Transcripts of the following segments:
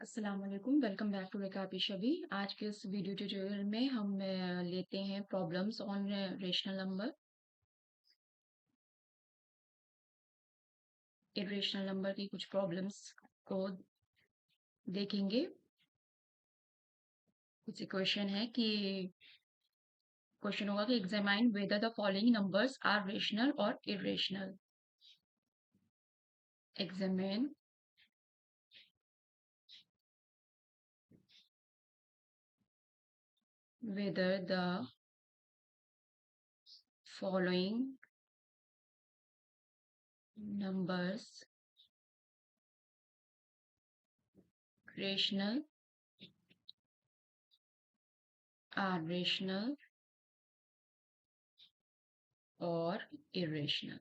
अस्सलाम वालेकुम, welcome back to बेकाबी शबी। आज के इस वीडियो ट्यूटोरियल में हम लेते हैं problems on rational number. Irrational number की कुछ प्रॉब्लम्स को देखेंगे। कुछ क्वेश्चन है कि क्वेश्चन होगा कि examine whether the following numbers are rational और irrational. Examine whether the following numbers rational are rational और इरेशनल।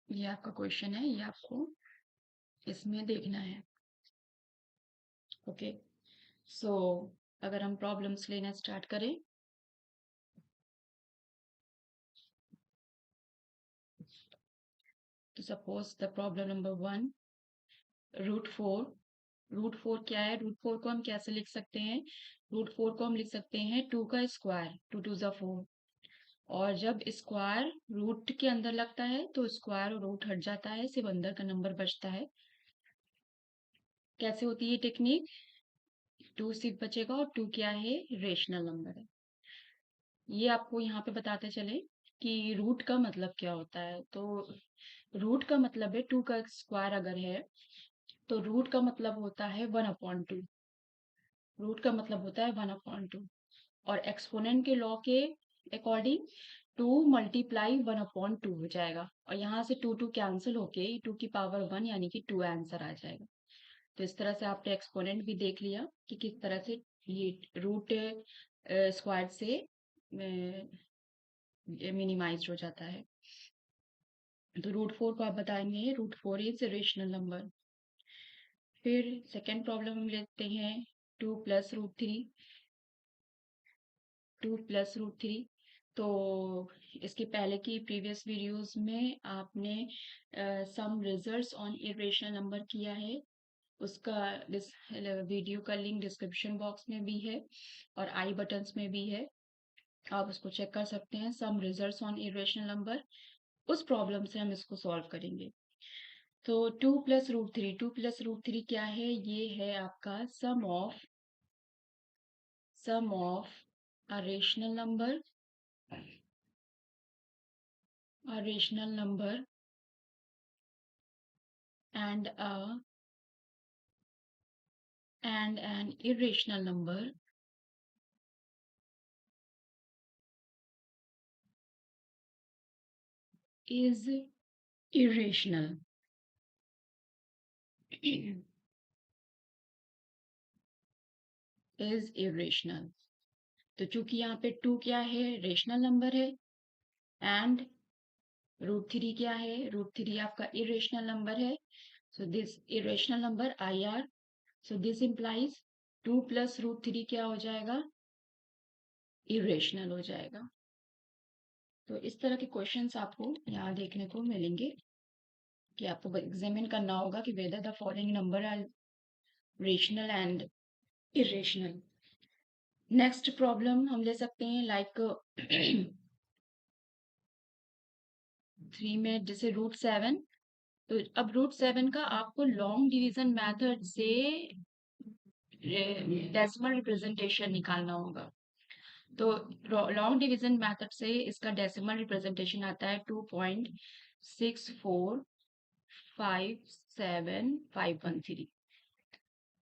ये आपका क्वेश्चन है, ये आपको इसमें देखना है। ओके, सो अगर हम प्रॉब्लम्स लेना स्टार्ट करें तो सपोज द प्रॉब्लम नंबर 1, √4। √4 क्या है? √4 को हम कैसे लिख सकते हैं? √4 को हम लिख सकते हैं 2 का स्क्वायर, 2 2 ज़ा 4। और जब स्क्वायर रूट के अंदर लगता है तो स्क्वायर और रूट हट जाता है, सिर्फ अंदर का नंबर बचता है। कैसे होती है ये टेक्निक? 2 सिर्फ बचेगा और 2 क्या है? रेशनल नंबर है। ये आपको यहाँ पे बताते चले कि रूट का मतलब क्या होता है। तो रूट का मतलब है 2 का स्क्वायर अगर है तो रूट का मतलब होता है 1/2। रूट का मतलब होता है 1/2। और एक्सपोनेंट के लॉ के अकॉर्डिंग 2 मल्टीप्लाई 1/2 हो जाएगा और यहाँ से 2 2 कैंसिल होके 2 की पावर 1 यानी कि 2 आंसर आ जाएगा। तो इस तरह से आपने एक्सपोनेंट भी देख लिया कि किस तरह से ये रूट स्क्वायर से मिनिमाइज हो जाता है। तो √4 को आप बताएंगे √4 इज रेशनल नंबर। फिर सेकेंड प्रॉब्लम हम लेते हैं 2 + √3। 2 + √3। तो इसके पहले की प्रीवियस वीडियोस में आपने सम रिजल्ट्स ऑन इरेशनल नंबर किया है। उसका वीडियो का लिंक डिस्क्रिप्शन बॉक्स में भी है और आई बटन्स में भी है, आप उसको चेक कर सकते हैं। सम रिजल्ट्स ऑन इरेशनल नंबर, उस प्रॉब्लम से हम इसको सॉल्व करेंगे। तो 2 + √3, 2 + √3 क्या है? ये है आपका सम of a rational number and an irrational number is irrational. is irrational। तो चूंकि यहाँ पे 2 क्या है? रेशनल नंबर है। एंड √3 क्या है? √3 आपका इरेशनल नंबर है। So this irrational number IR। So this implies 2 + √3 क्या हो जाएगा? इरेशनल हो जाएगा। तो इस तरह के क्वेश्चंस आपको यहाँ देखने को मिलेंगे कि आपको एग्जामिन करना होगा कि whether the following number are rational and irrational. Next problem हम ले सकते हैं लाइक 3 में जैसे √7। तो अब √7 का आपको लॉन्ग डिवीजन मेथड से डेसिमल रिप्रेजेंटेशन निकालना होगा। तो लॉन्ग डिवीजन मेथड से इसका डेसिमल रिप्रेजेंटेशन आता है 2.6457513।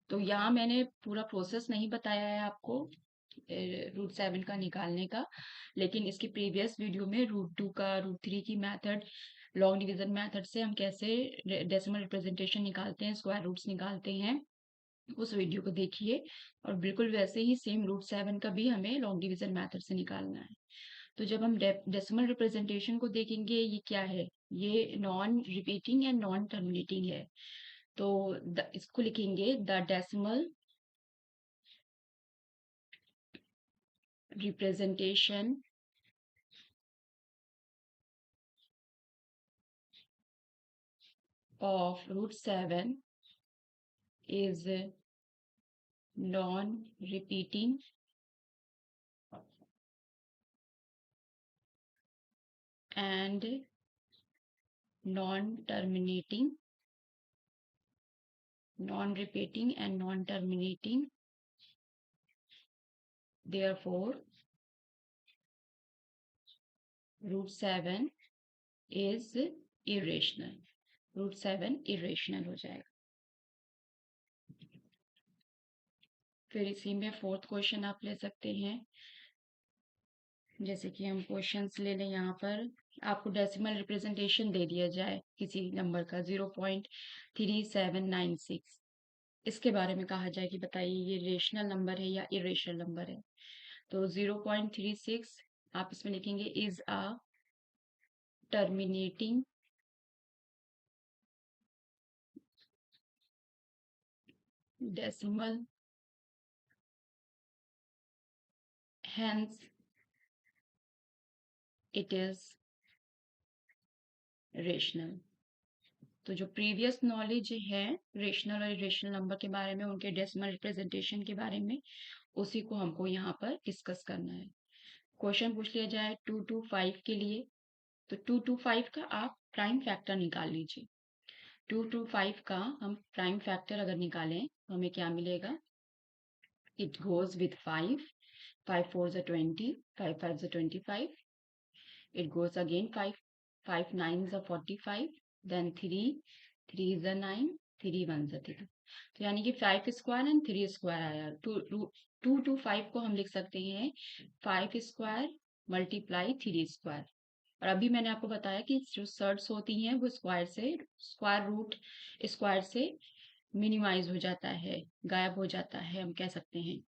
तो यहाँ मैंने पूरा प्रोसेस नहीं बताया है आपको √7 का निकालने का, लेकिन इसकी प्रीवियस वीडियो में √2 का √3 की मेथड, लॉन्ग डिवीजन मेथड से हम कैसे डेसिमल रिप्रेजेंटेशन निकालते हैं, स्क्वायर रूट्स निकालते हैं, उस वीडियो को देखिए। और बिल्कुल वैसे ही सेम √7 का भी हमें लॉन्ग डिवीजन मेथड से निकालना है। तो जब हम डेसिमल रिप्रेजेंटेशन को देखेंगे, ये क्या है? ये non repeating and non terminating है। तो इसको लिखेंगे the decimal representation of root 7 is non-repeating and non-terminating, non-repeating and non-terminating. Therefore, root 7 is irrational. Root 7 irrational हो जाएगा। फिर इसी में फोर्थ क्वेश्चन आप ले सकते हैं। जैसे कि हम क्वेश्चंस ले लें, यहाँ पर आपको डेसिमल रिप्रेजेंटेशन दे दिया जाए किसी नंबर का 0.3796, इसके बारे में कहा जाए कि बताइए ये रेशनल नंबर है या इरेशनल नंबर है। तो 0.36 आप इसमें लिखेंगे is a terminating decimal, hence it is rational। तो जो प्रीवियस नॉलेज है रेशनल और इरेशनल नंबर के बारे में, उनके डेसिमल रिप्रेजेंटेशन के बारे में, उसी को हमको यहाँ पर डिस्कस करना है। क्वेश्चन पूछ लिया जाए 2 to 5 के लिए, तो 2 to 5 का आप प्राइम फैक्टर निकाल लीजिए। 2 to 5 का हम प्राइम फैक्टर अगर निकालें तो हमें क्या मिलेगा? It goes with 5, 5 4 20, 5 5 25, it goes again 5, 5 9 45, then 3, 3 is a 9, 3 1 is a 3। तो यानी कि 5 स्क्वायर एंड 3 स्क्वायर आया। 2 to 5 को हम लिख सकते हैं 5 स्क्वायर मल्टीप्लाई 3 स्क्वायर। और अभी मैंने आपको बताया कि जो सर्ड्स होती हैं वो स्क्वायर रूट स्क्वायर से मिनिमाइज हो जाता है, गायब हो जाता है, हम कह सकते हैं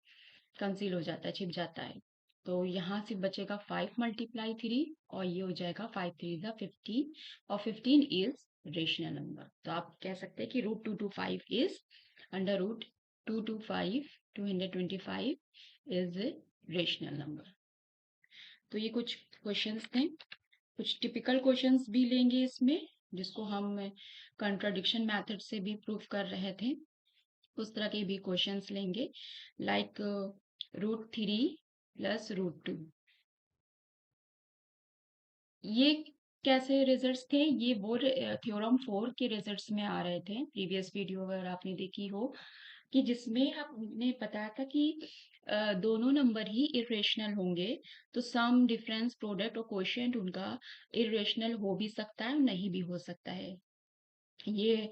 कंसील हो जाता है, छिप जाता है। तो यहाँ से बचेगा 5 मल्टीप्लाई 3 और ये हो जाएगा 5 3 ज़ा 15 और 15 इज रेशनल नंबर। तो आप कह सकते हैं कि root 2 to 5 is under root 2 to 5 225 is rational number. तो ये कुछ क्वेश्चंस थे, कुछ टिपिकल क्वेश्चंस भी लेंगे इसमें, जिसको हम कंट्राडिक्शन मेथड से भी प्रूव कर रहे थे, उस तरह के भी क्वेश्चंस लेंगे। लाइक रूट 3 प्लस रूट 2, ये कैसे रिजल्ट्स थे? ये वो थ्योरम 4 के रिजल्ट्स में आ रहे थे। प्रीवियस वीडियो अगर आपने देखी हो, कि जिसमें हमने बताया था कि दोनों नंबर ही इरेशनल होंगे, तो सम डिफरेंस प्रोडक्ट और कोएफिशिएंट उनका इरेशनल हो भी सकता है, नहीं भी हो सकता है। ये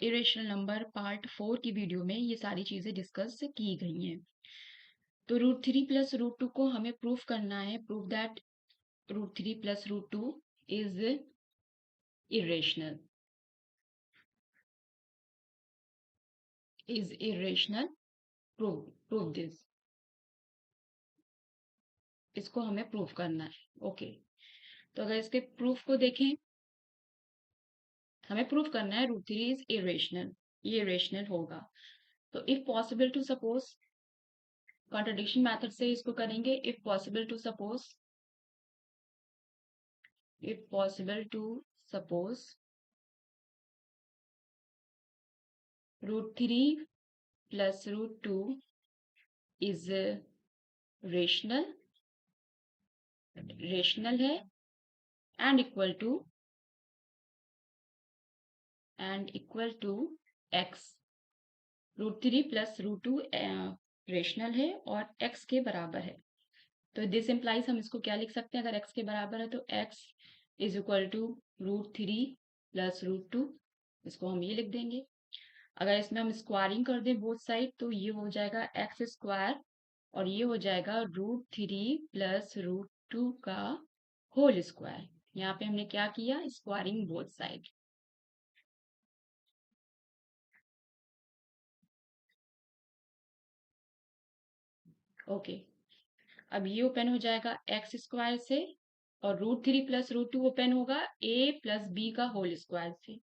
इरेशनल नंबर पार्ट 4 की वीडियो में ये सारी चीजें डिस्कस की गई हैं। तो रूट 3 प्लस रूट 2 को हमें प्रूफ करना है, prove that root 3 plus root 2 is irrational, is irrational, prove this, इसको हमें प्रूफ करना है। ओके, तो अगर इसके प्रूफ को देखें, हमें प्रूफ करना है रूट 3 इज इरेशनल, ये इरेशनल होगा। तो if possible to suppose, contradiction method से इसको करेंगे। If possible to suppose, if possible to suppose root 3 plus root 2 is rational, rational है and equal to x. Root 3 plus root 2 rational है और x के बराबर है। तो दिस इम्प्लाइज, हम इसको क्या लिख सकते हैं? अगर x के बराबर है तो x is equal to root 3 plus root 2, इसको हम ये लिख देंगे। अगर इसमें हम स्क्वायरिंग कर दें बोथ साइड, तो ये हो जाएगा एक्स स्क्वायर और ये हो जाएगा रूट 3 प्लस रूट 2 का होल स्क्वायर। यहाँ पे हमने क्या किया? Squaring both side. ओके, अब ये ओपन हो जाएगा एक्स स्क्वायर से और रूट 3 प्लस रूट 2 ओपन होगा ए प्लस बी का होल स्क्वायर से।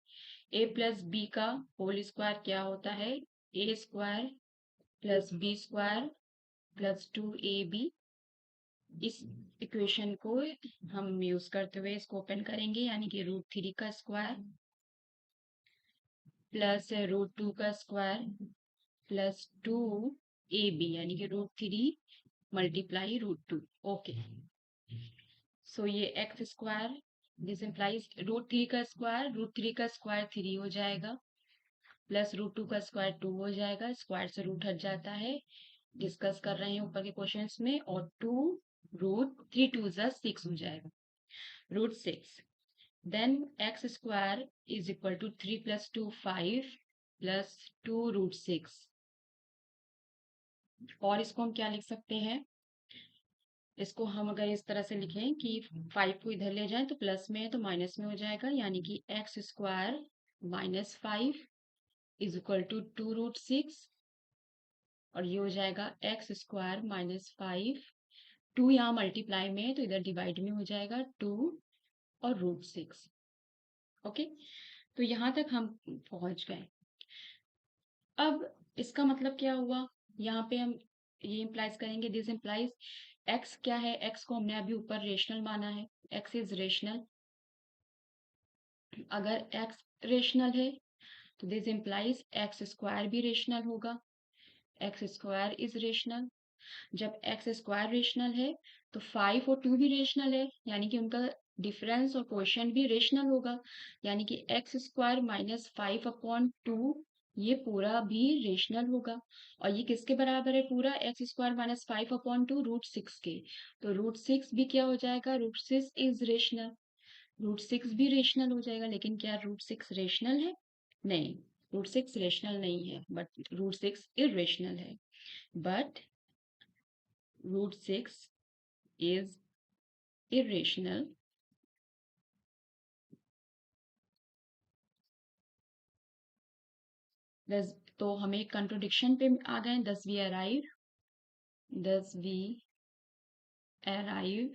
ए प्लस बी का होल स्क्वायर क्या होता है? A square plus b square plus 2ab। इस इक्वेशन को हम यूज करते हुए इसको ओपन करेंगे, यानी कि रूट 3 का स्क्वायर प्लस √2 का स्क्वायर प्लस 2ab यानी कि √3 मल्टीप्लाई √2। ओके, सो ये एक्स स्क्वायर, दिस इम्प्लाइज √3 का स्क्वायर, √3 का स्क्वायर 3 हो जाएगा, प्लस √2 का स्क्वायर 2 हो जाएगा, स्क्वायर से रूट हट जाता है, डिस्कस कर रहे हैं ऊपर के क्वेश्चंस में, और 2√3 2 6 हो जाएगा, √6। Then x square is equal to 3 + 2 5 plus 2√6। और इसको हम क्या लिख सकते हैं, इसको हम अगर इस तरह से लिखें कि 5 को इधर ले जाएं तो प्लस में है तो माइनस में हो जाएगा, यानी कि x square -5 is equal to 2√6, और ये हो जाएगा एक्स स्क्वायर -5, 2 यहाँ मल्टीप्लाई में है तो इधर डिवाइड में हो जाएगा 2 और √6। ओके, तो यहाँ तक हम पहुंच गए। अब इसका मतलब क्या हुआ, यहाँ पे हम ये इम्प्लाइज करेंगे, दिस इम्प्लाइज एक्स क्या है, एक्स को हमने अभी ऊपर रेशनल माना है, एक्स इज रेशनल। अगर एक्स रेशनल है तो दिस इम्प्लाइज एक्स स्क्वायर भी रेशनल होगा, एक्स स्क्वायर इज रेशनल। जब एक्स स्क्वायर रेशनल है तो 5 और 2 भी रेशनल है, यानी कि उनका डिफरेंस और क्वोशिएंट भी रेशनल होगा, यानी कि एक्स स्क्वायर -5/2 ये पूरा भी रेशनल होगा। और ये किसके बराबर है पूरा, एक्स स्क्वायर -5/2 √6 के, तो √6 भी क्या हो जाएगा, √6 इज रेशनल, √6 भी रेशनल हो जाएगा। लेकिन क्या √6 रेशनल है, नहीं, √6 रेशनल नहीं है, बट √6 इरेशनल है, बट √6 is irrational तो हमें एक कंट्रोडिक्शन पे आ गए, thus we arrive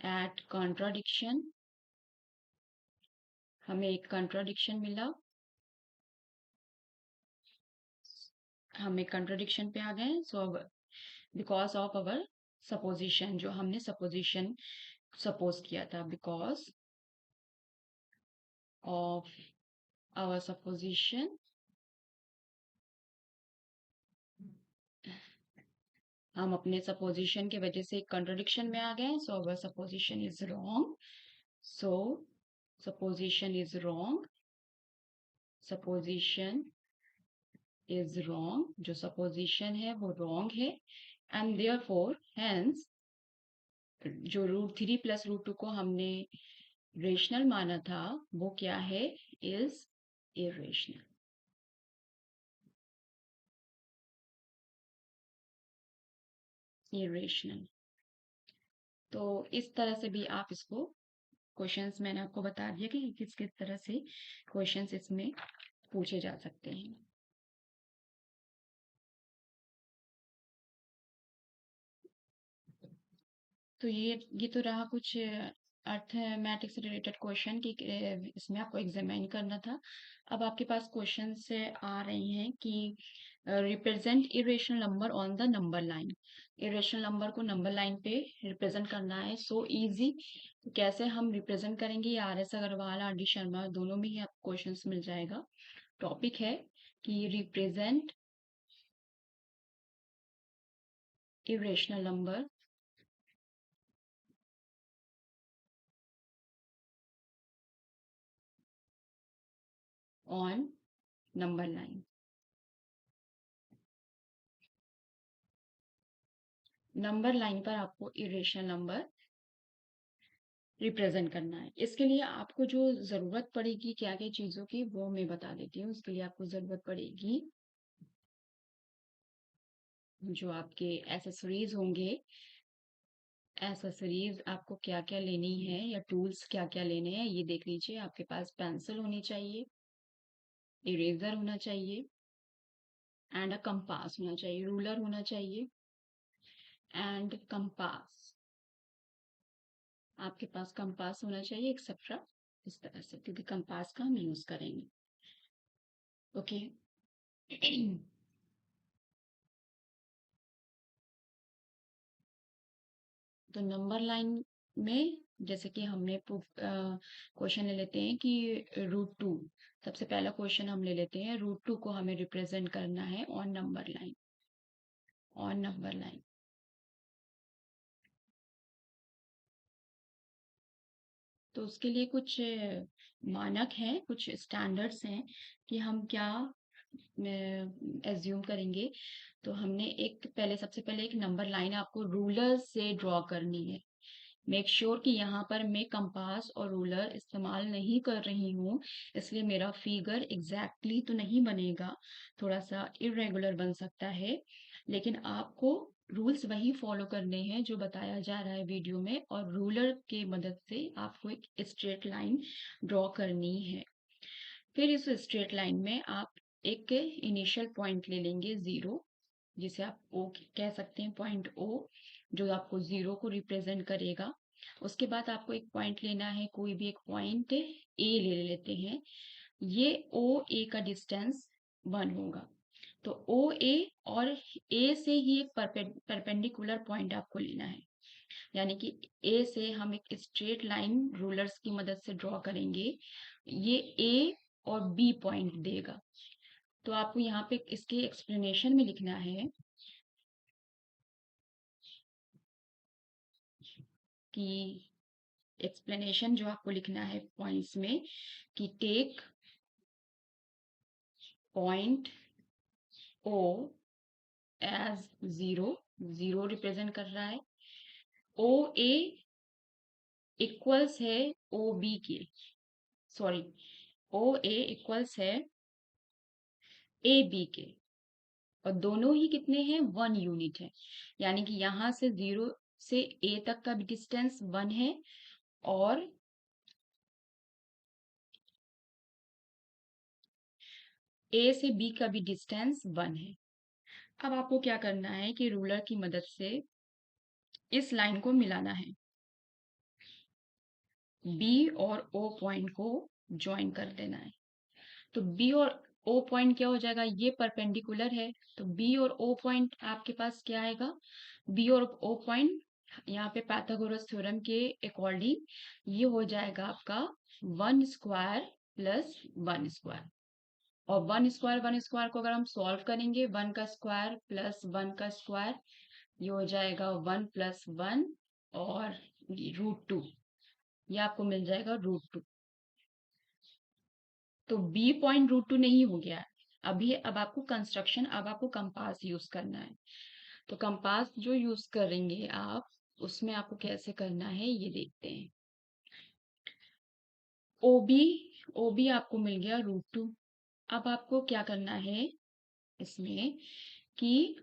at contradiction, हमें एक कंट्रोडिक्शन मिला, हम एक कंट्रोडिक्शन पे आ गए। So because of our supposition, जो हमने सपोजिशन सपोज किया था, बिकॉज ऑफ आवर सपोजिशन हम अपने सपोजिशन के वजह से एक कंट्रोडिक्शन में आ गए। So our supposition is wrong, so supposition is wrong, supposition is wrong, जो सपोजिशन है वो रॉन्ग है, एंड देयरफॉर हेंस जो √3 + √2 को हमने रेशनल माना था वो क्या है, इज इरेशनल। इरेशनल, तो इस तरह से भी आप इसको क्वेश्चंस, मैंने आपको बता दिया कि किस किस तरह से क्वेश्चंस इसमें पूछे जा सकते हैं। तो ये तो रहा कुछ अर्थमेटिक्स से रिलेटेड क्वेश्चन की इसमें आपको एग्जामिन करना था। अब आपके पास क्वेश्चन से आ रहे हैं कि represent irrational number on the number line, irrational number को नंबर लाइन पे रिप्रेजेंट करना है, सो इजी। तो कैसे हम रिप्रेजेंट करेंगे, RS अग्रवाल, RD शर्मा दोनों में ही आपको क्वेश्चंस मिल जाएगा। टॉपिक है कि represent irrational number on number line. Number line पर आपको इरेशनल नंबर रिप्रेजेंट करना है। इसके लिए आपको जो जरूरत पड़ेगी क्या क्या चीजों की, वो मैं बता देती हूँ। इसके लिए आपको जरूरत पड़ेगी, जो आपके एसेसरीज होंगे, एसेसरीज आपको क्या क्या लेनी है या टूल्स क्या क्या लेने हैं, ये देख लीजिए। आपके पास पेंसिल होनी चाहिए, इरेजर होना चाहिए, एंड अ कंपास होना चाहिए, रूलर होना चाहिए एंड कंपास, आपके पास कंपास होना चाहिए एक्सेट्रा, इस तरह से, क्योंकि कंपास का हम यूज करेंगे। ओके तो नंबर लाइन में जैसे कि हमने क्वेश्चन ले लेते हैं कि √2, सबसे पहला क्वेश्चन हम ले लेते हैं, √2 को हमें रिप्रेजेंट करना है on number line, on number line. तो उसके लिए कुछ मानक हैं, कुछ स्टैंडर्ड्स हैं कि हम क्या एज्यूम करेंगे। तो हमने एक पहले सबसे पहले एक नंबर लाइन आपको रूलर से ड्रॉ करनी है। मेक श्योर कि यहाँ पर मैं कंपास और रूलर इस्तेमाल नहीं कर रही हूँ, इसलिए मेरा फिगर एग्जैक्टली तो नहीं बनेगा, थोड़ा सा इरेगुलर बन सकता है, लेकिन आपको रूल्स वही फॉलो करने हैं जो बताया जा रहा है वीडियो में, और रूलर की मदद से आपको एक स्ट्रेट लाइन ड्रॉ करनी है। फिर इस स्ट्रेट लाइन में आप एक इनिशियल पॉइंट ले लेंगे 0, जिसे आप ओ कह सकते हैं, पॉइंट ओ, जो आपको 0 को रिप्रेजेंट करेगा। उसके बाद आपको एक पॉइंट लेना है, कोई भी एक पॉइंट ए ले लेते हैं, ये ओ ए का डिस्टेंस 1 होगा। तो ओ ए और ए से ही एक परपेंडिकुलर पॉइंट आपको लेना है, यानी कि ए से हम एक स्ट्रेट लाइन रूलर्स की मदद से ड्रॉ करेंगे, ये ए और बी पॉइंट देगा। तो आपको यहाँ पे इसके एक्सप्लेनेशन में लिखना है कि एक्सप्लेनेशन जो आपको लिखना है पॉइंट्स में, कि take point O as 0, 0 represent कर रहा है, ओ ए इक्वल्स है ओ बी के, सॉरी, ओ ए इक्वल्स है ए बी के, और दोनों ही कितने हैं, 1 यूनिट है, यानी कि यहाँ से 0 से ए तक का भी डिस्टेंस 1 है, और ए से बी का भी डिस्टेंस 1 है। अब आपको क्या करना है कि रूलर की मदद से इस लाइन को मिलाना है, बी और ओ पॉइंट को ज्वाइन कर देना है। तो बी और ओ पॉइंट क्या हो जाएगा, ये परपेंडिकुलर है, तो बी और ओ पॉइंट आपके पास क्या आएगा, बी और ओ पॉइंट यहाँ पे पाइथागोरस थ्योरम के अकॉर्डिंग ये हो जाएगा आपका 1 स्क्वायर प्लस 1 स्क्वायर, और 1 स्क्वायर को अगर हम सॉल्व करेंगे, 1 का स्क्वायर प्लस 1 का स्क्वायर, ये हो जाएगा 1 प्लस 1 और √2, ये आपको मिल जाएगा √2। तो बी पॉइंट √2 नहीं हो गया है अभी। अब आपको कंस्ट्रक्शन, अब आपको कंपास यूज करना है। तो कंपास जो यूज करेंगे आप, उसमें आपको कैसे करना है ये देखते हैं। ओबी, ओबी आपको मिल गया √2। अब आपको क्या करना है इसमें कि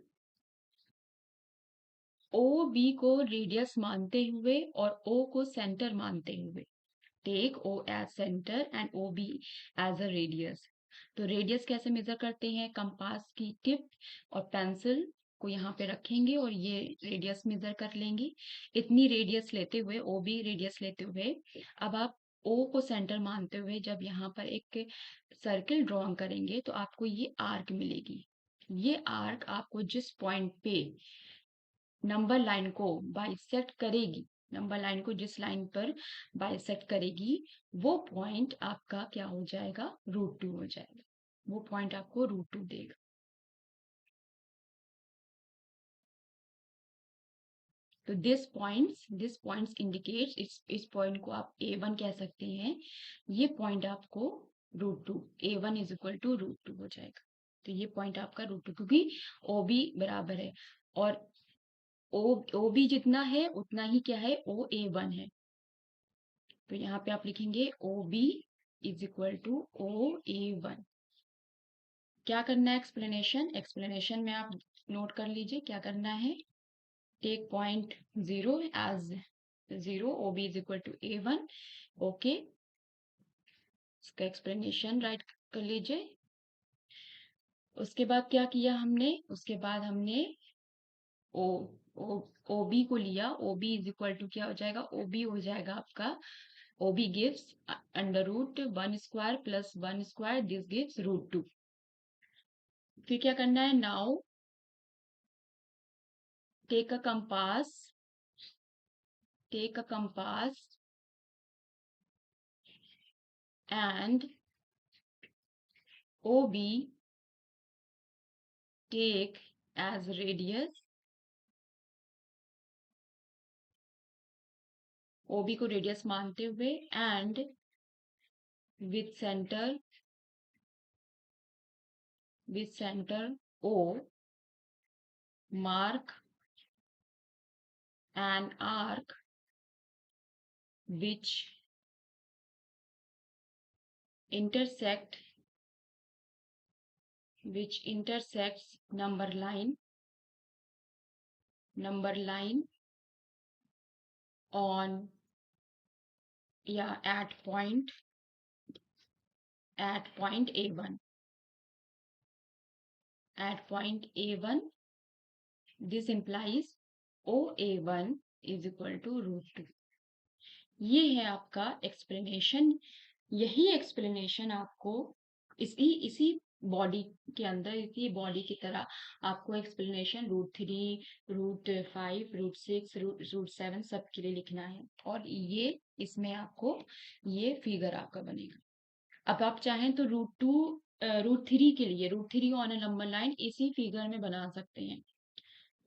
ओ बी को रेडियस मानते हुए और ओ को सेंटर मानते हुए, take O as centre and O B as a radius. तो रेडियस कैसे मेजर करते हैं, कंपास की टिप और पेंसिल को यहाँ पे रखेंगे और ये रेडियस मेजर कर लेंगे। इतनी रेडियस लेते हुए, ओ बी रेडियस लेते हुए, अब आप ओ को सेंटर मानते हुए जब यहाँ पर एक सर्किल ड्रॉ करेंगे तो आपको ये आर्क मिलेगी। ये आर्क आपको जिस पॉइंट पे नंबर लाइन को बाइसेक्ट करेगी, नंबर लाइन को जिस लाइन पर बाइसेक्ट करेगी, वो पॉइंट आपका क्या हो जाएगा, √2 हो जाएगा, वो पॉइंट आपको √2 देगा। तो दिस पॉइंट्स इंडिकेट्स, इस पॉइंट को आप A1 कह सकते हैं, ये पॉइंट आपको √2, A1 इज इक्वल टू √2 हो जाएगा। तो ये पॉइंट आपका √2, क्योंकि OB बराबर है, और OB जितना है उतना ही क्या है, OA1 है। तो यहाँ पे आप लिखेंगे OB is equal to OA1। क्या करना है, एक्सप्लेनेशन में आप नोट कर लीजिए क्या करना है। Take point 0 as 0, OB is equal to A1, okay. इसका एक्सप्लेनेशन राइट कर लीजिए। उसके बाद क्या किया हमने, उसके बाद हमने ओ ओ OB को लिया, OB इज इक्वल टू क्या हो जाएगा, OB हो जाएगा आपका, OB gives under root 1 square plus 1 square, this gives √2। फिर क्या करना है, now take a compass, take a compass and OB take as radius, OB को रेडियस मानते हुए, and with center O mark an arc which intersects number line on at point A1. At point A1, this implies OA1 is equal to √2. ये है आपका explanation. यही explanation आपको इसी body के अंदर, इसी बॉडी की तरह आपको एक्सप्लेनेशन √3, √5, √6, √7 सब के लिए लिखना है, और ये इसमें आपको ये फिगर आपका बनेगा। अब आप चाहें तो √3 के लिए, √3 ऑन अ नंबर लाइन इसी फिगर में बना सकते हैं।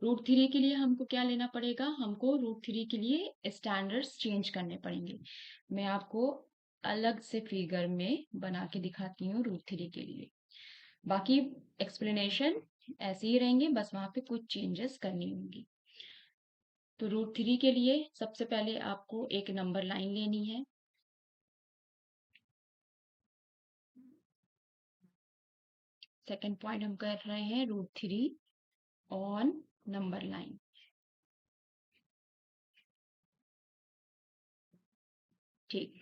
√3 के लिए हमको क्या लेना पड़ेगा, हमको √3 के लिए स्टैंडर्ड्स चेंज करने पड़ेंगे। मैं आपको अलग से फिगर में बना के दिखाती हूँ √3 के लिए। बाकी एक्सप्लेनेशन ऐसे ही रहेंगे, बस वहां पे कुछ चेंजेस करनी होंगी। तो √3 के लिए सबसे पहले आपको एक नंबर लाइन लेनी है। सेकंड पॉइंट हम कर रहे हैं √3 ऑन नंबर लाइन। ठीक,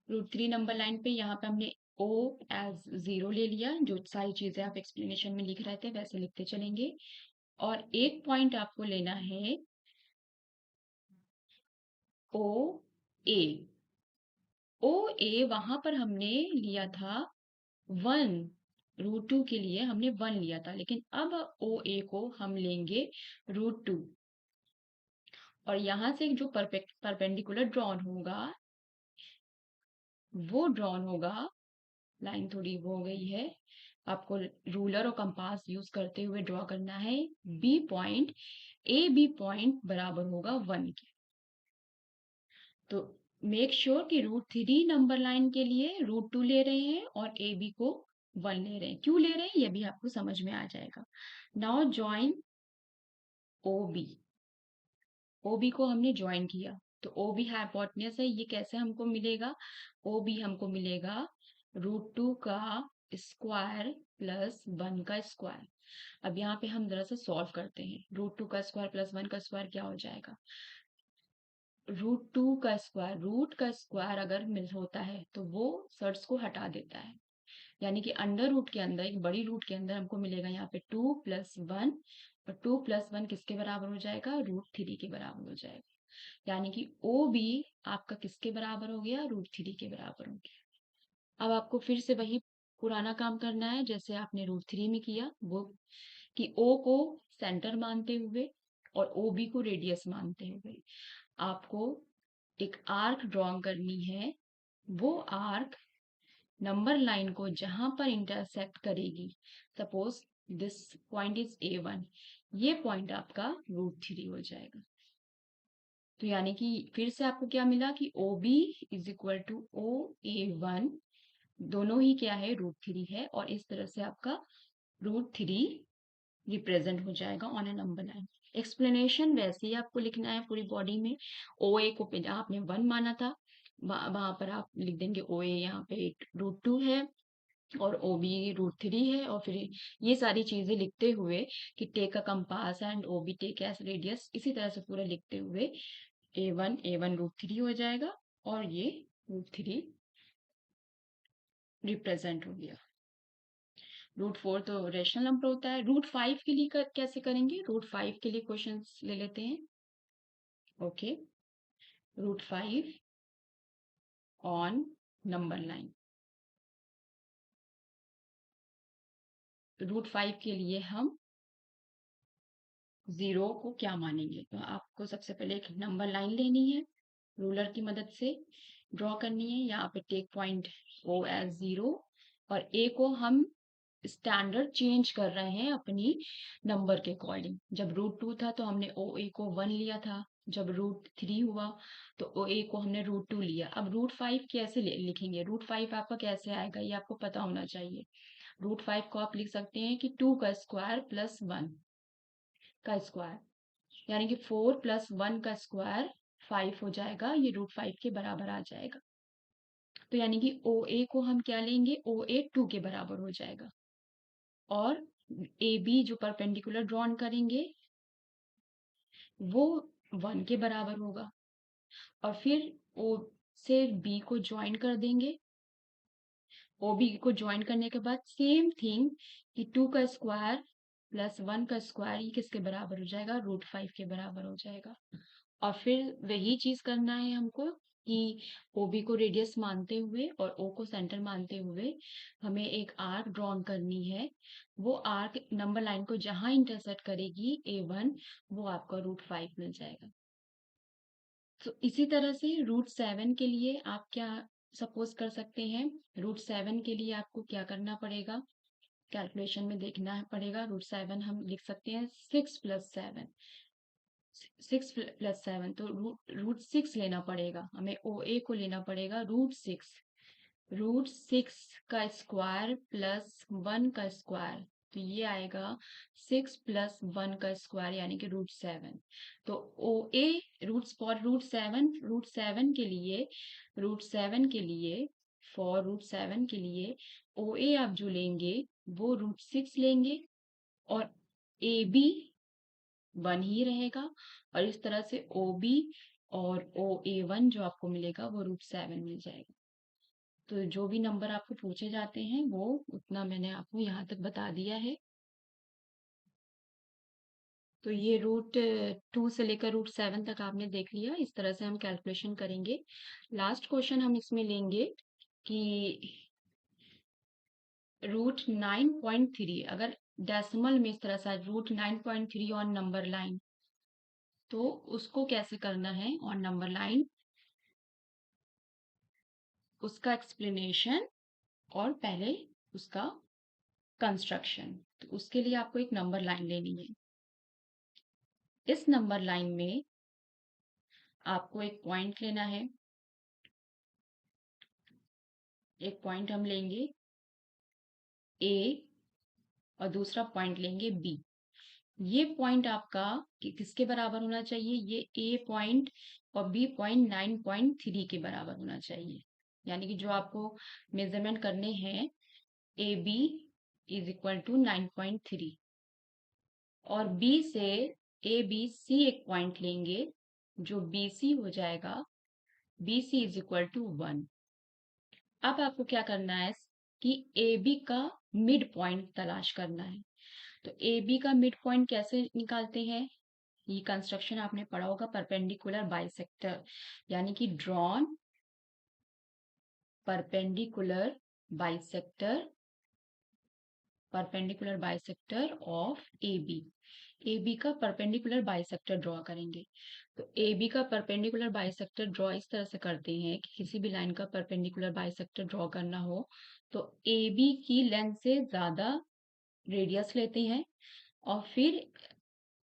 √3 नंबर लाइन पे यहाँ पे हमने O एज 0 ले लिया। जो सारी चीजें आप एक्सप्लेनेशन में लिख रहे थे वैसे लिखते चलेंगे। और एक पॉइंट आपको लेना है OA। OA वहां पर हमने लिया था 1, √2 के लिए हमने 1 लिया था, लेकिन अब OA को हम लेंगे √2। और यहां से जो परपेंडिकुलर ड्रॉन होगा, वो ड्रॉन होगा, लाइन थोड़ी वो हो गई है, आपको रूलर और कंपास यूज करते हुए ड्रॉ करना है। B पॉइंट, AB पॉइंट बराबर होगा 1 के। तो मेक श्योर कि √3 नंबर लाइन के लिए √2 ले रहे हैं और AB को 1 ले रहे हैं। क्यों ले रहे हैं ये भी आपको समझ में आ जाएगा। Now join OB। OB को हमने ज्वाइन किया तो OB हाइपोटेन्यूज है, ये कैसे हमको मिलेगा, OB हमको मिलेगा √2 का स्क्वायर प्लस 1 का स्क्वायर। अब यहाँ पे हम जरा सा सॉल्व करते हैं। √2 का स्क्वायर प्लस 1 का स्क्वायर क्या हो जाएगा, √2 का स्क्वायर, रूट का स्क्वायर अगर मिल होता है तो वो सर्च को हटा देता है, यानी कि अंडर रूट के अंदर, एक बड़ी रूट के अंदर हमको मिलेगा यहाँ पे 2 + 1, और 2 + 1 किसके बराबर हो जाएगा, √3 के बराबर हो जाएगा। यानी कि OB आपका किसके बराबर हो गया, √3 के बराबर हो गया। अब आपको फिर से वही पुराना काम करना है जैसे आपने √3 में किया, वो कि O को सेंटर मानते हुए और OB को रेडियस मानते हुए आपको एक आर्क ड्रॉ करनी है। वो आर्क नंबर लाइन को जहां पर इंटरसेक्ट करेगी, suppose this point is A1, ये पॉइंट आपका √3 हो जाएगा। तो यानी कि फिर से आपको क्या मिला कि OB is equal to OA1, दोनों ही क्या है, √3 है, और इस तरह से आपका √3 रिप्रेजेंट हो जाएगा on A number line. Explanation वैसे ही आपको लिखना है पूरी बॉडी में। OA को आपने 1 माना था, वहां पर आप लिख देंगे OA यहाँ पे √2 है और OB √3 है, और फिर ये सारी चीजें लिखते हुए कि take a compass and OB take as radius, इसी तरह से पूरा लिखते हुए A1 √3 हो जाएगा, और ये √3 रिप्रेजेंट हो गया। √4 तो रेशनल नंबर होता है। √5 के लिए कैसे करेंगे, √5 के लिए क्वेश्चन ले लेते हैं। Okay, √5 on number line. √5 के लिए हम 0 को क्या मानेंगे, तो आपको सबसे पहले एक नंबर लाइन लेनी है रूलर की मदद से। ड्रॉ करनी है। यहाँ पे टेक पॉइंट ओ एज 0 और ए को हम स्टैंडर्ड चेंज कर रहे हैं अपनी नंबर के अकॉर्डिंग। जब √2 था तो हमने ओ ए को 1 लिया था, जब √3 हुआ तो ओ ए को हमने √2 लिया। अब √5 कैसे लिखेंगे? √5 आपका कैसे आएगा ये आपको पता होना चाहिए। √5 को आप लिख सकते हैं कि 2 का स्क्वायर प्लस 1 का स्क्वायर, यानी कि 4 प्लस 1 का स्क्वायर 5 हो जाएगा, ये √5 के बराबर आ जाएगा। तो यानी कि ओ ए को हम क्या लेंगे? ओ ए 2 के बराबर हो जाएगा। और ए बी जो परपेंडिकुलर ड्रॉन करेंगे वो 1 के बराबर होगा। और फिर ओ से बी को ज्वाइन कर देंगे। ओ बी को ज्वाइन करने के बाद सेम थिंग कि 2 का स्क्वायर प्लस 1 का स्क्वायर ये किसके बराबर हो जाएगा? √5 के बराबर हो जाएगा। और फिर वही चीज करना है हमको कि ओबी को रेडियस मानते हुए और ओ को सेंटर मानते हुए हमें एक आर्क ड्रॉन करनी है। वो आर्क नंबर लाइन को जहां इंटरसेक्ट करेगी A1 वो आपका √5 मिल जाएगा। तो इसी तरह से √7 के लिए आप क्या सपोज कर सकते हैं? √7 के लिए आपको क्या करना पड़ेगा? कैलकुलेशन में देखना पड़ेगा। √7 हम लिख सकते हैं 6 + 7, 6 + 7 तो √6 लेना पड़ेगा हमें। ओ ए को लेना पड़ेगा √6, √6 का स्क्वायर प्लस 1 का स्क्वायर, तो ये आएगा 6 + 1 का स्क्वायर यानी कि √7। तो ओ ए √7 के लिए, √7 के लिए फॉर √7 के लिए ओ ए आप जो लेंगे वो √6 लेंगे और ए बी 1 ही रहेगा। और इस तरह से ओ बी और ओ A1 जो आपको मिलेगा वो √7 मिल जाएगा। तो जो भी नंबर आपको पूछे जाते हैं वो उतना मैंने आपको यहाँ तक बता दिया है। तो ये √2 से लेकर √7 तक आपने देख लिया। इस तरह से हम कैलकुलेशन करेंगे। लास्ट क्वेश्चन हम इसमें लेंगे कि √9.3 अगर डेसिमल में इस तरह से √9.3 ऑन नंबर लाइन, तो उसको कैसे करना है ऑन नंबर लाइन, उसका एक्सप्लेनेशन और पहले उसका कंस्ट्रक्शन। तो उसके लिए आपको एक नंबर लाइन लेनी है। इस नंबर लाइन में आपको एक पॉइंट लेना है। एक पॉइंट हम लेंगे ए और दूसरा पॉइंट लेंगे बी। ये पॉइंट आपका किसके बराबर होना चाहिए? ये ए पॉइंट और बी पॉइंट 9.3 के बराबर होना चाहिए। यानी कि जो आपको मेजरमेंट करने हैं ए बी = 9.3 और बी से ए बी सी एक पॉइंट लेंगे जो बी सी हो जाएगा BC = 1। अब आपको क्या करना है कि ए बी का मिड पॉइंट तलाश करना है। तो ए बी का मिड पॉइंट कैसे निकालते हैं? ये कंस्ट्रक्शन आपने पढ़ा होगा, परपेंडिकुलर बाइसेक्टर, यानी कि drawn perpendicular bisector, perpendicular bisector of A B का परपेंडिकुलर बाइसेक्टर ड्रॉ करेंगे। तो ए बी का परपेंडिकुलर बाइसेक्टर ड्रॉ इस तरह से करते हैं कि किसी भी लाइन का परपेंडिकुलर बाइसेक्टर ड्रॉ करना हो तो ए बी की लेंथ से ज्यादा रेडियस लेते हैं और फिर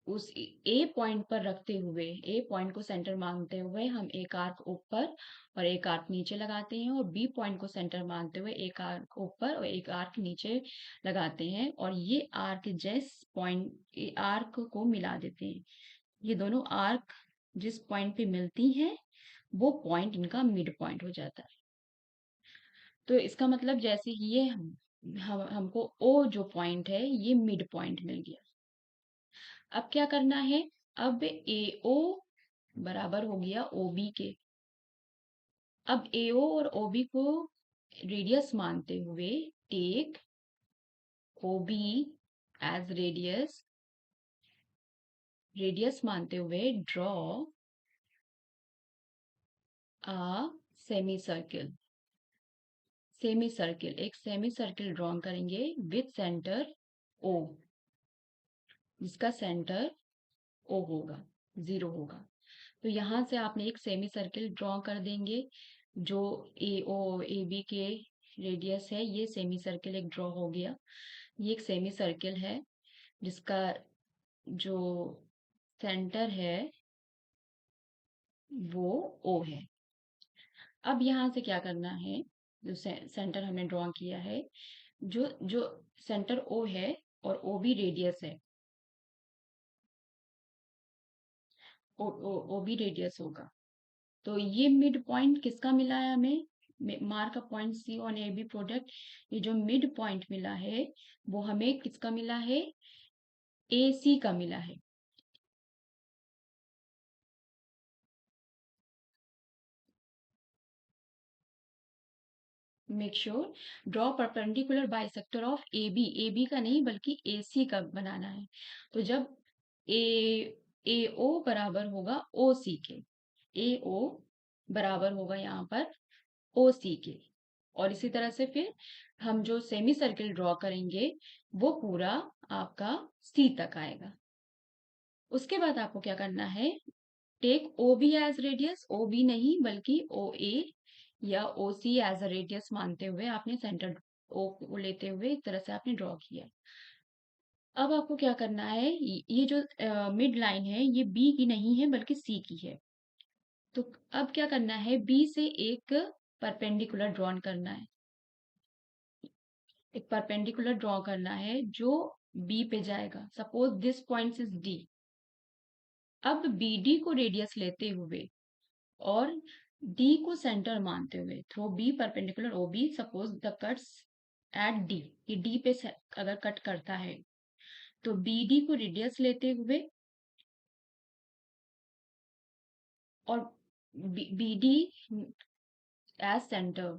उस ए पॉइंट पर रखते हुए, ए पॉइंट को सेंटर मानते हुए हम एक आर्क ऊपर और एक आर्क नीचे लगाते हैं और बी पॉइंट को सेंटर मानते हुए एक आर्क ऊपर और एक आर्क नीचे लगाते हैं और ये आर्क जिस पॉइंट आर्क को मिला देते हैं। ये दोनों आर्क जिस पॉइंट पे मिलती हैं वो पॉइंट इनका मिड पॉइंट हो जाता है। तो इसका मतलब जैसे कि ये हमको ओ जो पॉइंट है ये मिड पॉइंट मिल गया। अब क्या करना है? अब AO बराबर हो गया OB के। अब AO और OB को रेडियस मानते हुए take OB as radius, radius मानते हुए draw a semicircle, semicircle, एक सेमी सर्किल ड्रॉ करेंगे विथ सेंटर O, जिसका सेंटर O होगा, 0 होगा। तो यहाँ से आपने एक सेमी सर्किल ड्रॉ कर देंगे जो ए ओ ए बी के रेडियस है, ये सेमी सर्किल एक ड्रॉ हो गया। ये एक सेमी सर्किल है जिसका जो सेंटर है वो ओ है। अब यहाँ से क्या करना है, जो सेंटर हमने ड्रॉ किया है, जो जो सेंटर ओ है और ओ भी रेडियस है, ओ भी रेडियस होगा। तो ये मिड पॉइंट किसका मिला है हमें, mark a point C on A B product. ये जो मिड पॉइंट मिला है वो हमें किसका मिला है, ए सी का मिला है। Make sure draw perpendicular bisector of A B का नहीं बल्कि ए सी का बनाना है। तो जब ए ए ओ बराबर होगा ओ सी के, ए ओ बराबर होगा यहाँ पर ओ सी के, और इसी तरह से फिर हम जो सेमी सर्किल ड्रॉ करेंगे वो पूरा आपका सी तक आएगा। उसके बाद आपको क्या करना है, take O B as radius, O B नहीं बल्कि ओ ए या ओ सी एज अ रेडियस मानते हुए आपने सेंटर ओ को लेते हुए इस तरह से आपने ड्रॉ किया। अब आपको क्या करना है, ये जो मिड लाइन है ये बी की नहीं है बल्कि सी की है। तो अब क्या करना है, बी से एक परपेंडिकुलर ड्रॉ करना है, एक परपेंडिकुलर ड्रॉ करना है जो बी पे जाएगा। Suppose this point is D. अब बी डी को रेडियस लेते हुए और डी को सेंटर मानते हुए through B perpendicular O B, suppose the cuts at D, ये डी पे अगर कट करता है तो बी डी को रेडियस लेते हुए और B D as centre,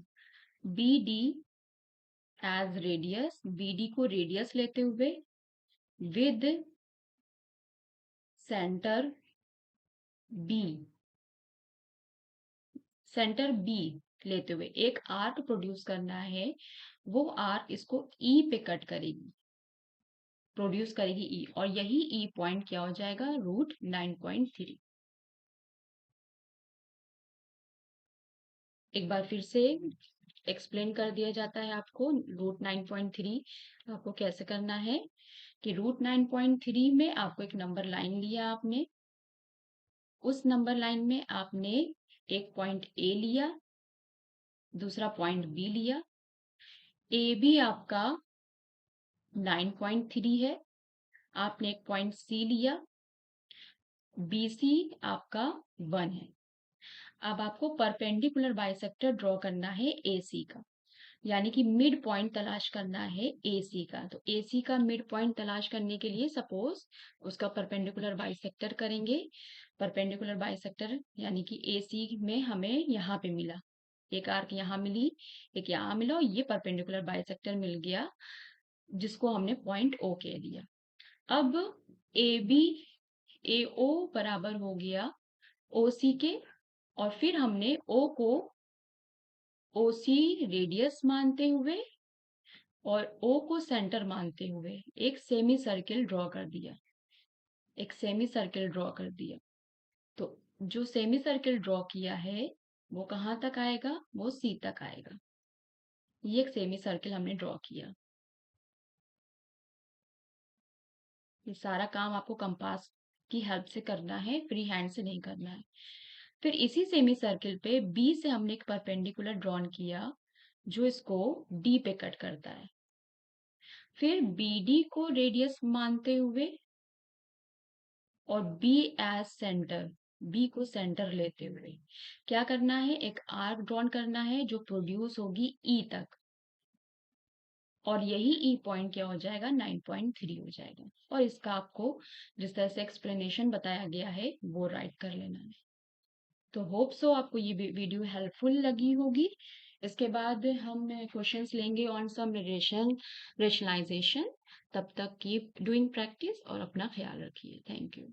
B D as radius, B D को रेडियस लेते हुए with centre B, centre B लेते हुए एक आर्क प्रोड्यूस करना है। वो आर्क इसको ई पे कट करेगी, प्रोड्यूस करेगी ई, और यही ई पॉइंट क्या हो जाएगा, √9.3। एक बार फिर से एक्सप्लेन कर दिया जाता है आपको √9.3 आपको कैसे करना है, कि √9.3 में आपको एक नंबर लाइन लिया आपने, उस नंबर लाइन में आपने एक पॉइंट ए लिया, दूसरा पॉइंट बी लिया। ए बी आपका 9.3 है, आपने एक पॉइंट सी लिया, बी सी आपका 1 है। अब आपको परपेंडिकुलर बाइसेक्टर ड्रॉ करना है ए सी का, यानी कि मिड पॉइंट तलाश करना है ए सी का। तो ए सी का मिड पॉइंट तलाश करने के लिए सपोज उसका परपेंडिकुलर बाइसेक्टर करेंगे। परपेंडिकुलर बाइसेक्टर यानी कि ए सी में हमें यहाँ पे मिला, एक आर्क यहाँ मिली, एक यहाँ मिला, और ये परपेंडिकुलर बाइसेक्टर मिल गया जिसको हमने पॉइंट ओ कह दिया। अब ए बी ए ओ बराबर हो गया ओ सी के, और फिर हमने ओ को ओ सी रेडियस मानते हुए और ओ को सेंटर मानते हुए एक सेमी सर्किल ड्रॉ कर दिया, एक सेमी सर्किल ड्रॉ कर दिया। तो जो सेमी सर्किल ड्रॉ किया है वो कहाँ तक आएगा, वो सी तक आएगा। ये एक सेमी सर्किल हमने ड्रॉ किया। ये सारा काम आपको कंपास की हेल्प से करना है, फ्री हैंड से नहीं करना है। फिर इसी सेमी सर्किल पे बी से हमने एक परपेंडिकुलर ड्रॉ किया जो इसको डी पे कट करता है। फिर बी डी को रेडियस मानते हुए और बी एज सेंटर, बी को सेंटर लेते हुए क्या करना है, एक आर्क ड्रॉ करना है जो प्रोड्यूस होगी ई तक, और यही ई पॉइंट क्या हो जाएगा, 9.3 हो जाएगा। और इसका आपको जिस तरह से एक्सप्लेनेशन बताया गया है वो राइट कर लेना है। तो होप सो आपको ये वीडियो हेल्पफुल लगी होगी। इसके बाद हम क्वेश्चंस लेंगे ऑन सम रेशनलाइजेशन। तब तक कीप डूइंग प्रैक्टिस और अपना ख्याल रखिए। Thank you.